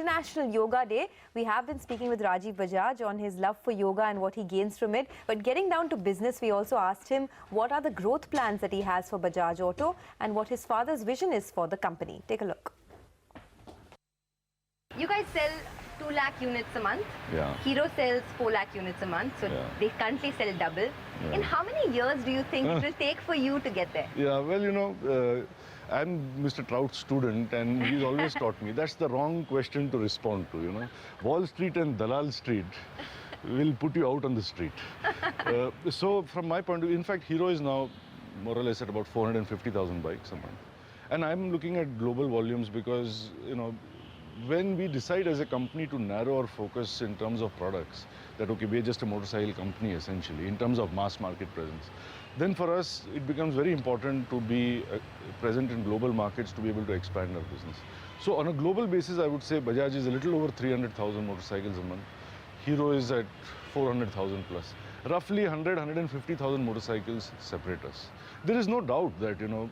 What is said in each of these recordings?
International Yoga Day. We have been speaking with Rajiv Bajaj on his love for yoga and what he gains from it. But getting down to business, we also asked him what are the growth plans that he has for Bajaj Auto and what his father's vision is for the company. Take a look. You guys sell 2 lakh units a month. Yeah. Hero sells 4 lakh units a month. So they currently sell double. Yeah. In how many years do you think it will take for you to get there? Yeah, well, you know, I'm Mr. Trout's student and he's always taught me that's the wrong question to respond to, you know. Wall Street and Dalal Street will put you out on the street. So from my point of view, in fact, Hero is now more or less at about 450,000 bikes a month. And I'm looking at global volumes because, you know, when we decide as a company to narrow our focus in terms of products, that okay, we're just a motorcycle company essentially, in terms of mass market presence, then for us it becomes very important to be present in global markets to be able to expand our business. So on a global basis, I would say Bajaj is a little over 300,000 motorcycles a month. Hero is at 400,000 plus. Roughly 150,000 motorcycles separate us. There is no doubt that, you know,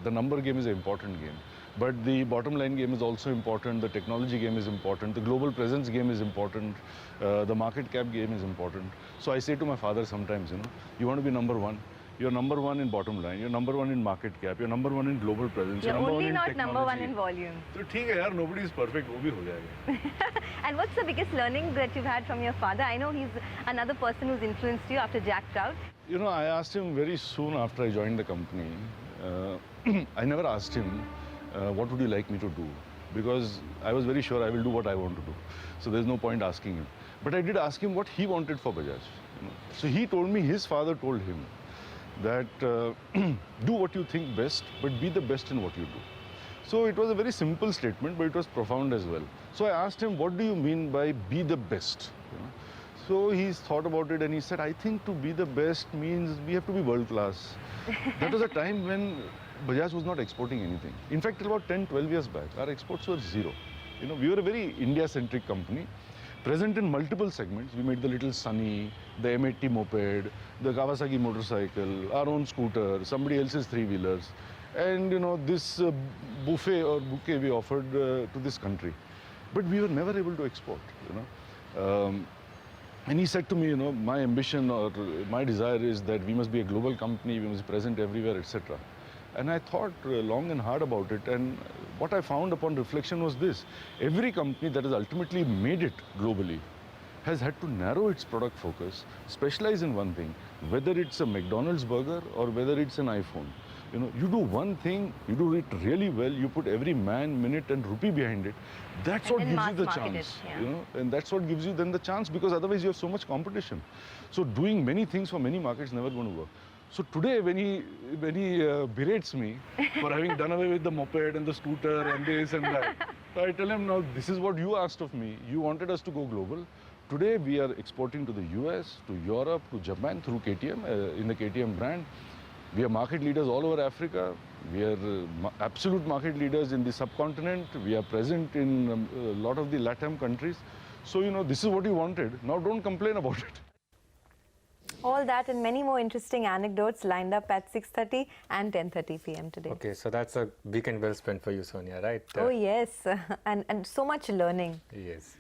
the number game is an important game. But the bottom line game is also important, the technology game is important, the global presence game is important, the market cap game is important. So I say to my father sometimes, you know, you want to be number one. You're number one in bottom line, you're number one in market cap, you're number one in global presence. You're number only one not in number one in volume. So ठीक है यार, nobody is perfect, वो भी हो जाएगा. And what's the biggest learning that you've had from your father? I know he's another person who's influenced you after Jack Trout. You know, I asked him very soon after I joined the company. I never asked him, what would you like me to do? Because I was very sure I will do what I want to do. So there's no point asking him. But I did ask him what he wanted for Bajaj. You know? So he told me, his father told him that do what you think best, but be the best in what you do. So it was a very simple statement, but it was profound as well. So I asked him, what do you mean by be the best? You know? So he's thought about it and he said, I think to be the best means we have to be world class. That was a time when Bajaj was not exporting anything. In fact, till about 10, 12 years back, our exports were zero. You know, we were a very India-centric company, present in multiple segments. We made the little Sunny, the M80 moped, the Kawasaki motorcycle, our own scooter, somebody else's three-wheelers. And, you know, this buffet or bouquet we offered to this country. But we were never able to export, you know. And he said to me, you know, my ambition or my desire is that we must be a global company, we must be present everywhere, etc. And I thought long and hard about it, and what I found upon reflection was this. Every company that has ultimately made it globally has had to narrow its product focus, specialize in one thing, whether it's a McDonald's burger or whether it's an iPhone. You know, you do one thing, you do it really well, you put every man, minute and rupee behind it. That's what gives you the chance, you know, and that's what gives you then the chance, because otherwise you have so much competition. So doing many things for many markets is never going to work. So today when he berates me for having done away with the moped and the scooter and this and that, so I tell him, now this is what you asked of me. You wanted us to go global. Today we are exporting to the US, to Europe, to Japan through KTM, in the KTM brand. We are market leaders all over Africa. We are absolute market leaders in the subcontinent. We are present in a lot of the LATAM countries. So, you know, this is what you wanted. Now don't complain about it. All that and many more interesting anecdotes lined up at 6:30 and 10:30 p.m. today. Okay, so that's a weekend well spent for you, Sonia, right? Oh, yes. And so much learning. Yes.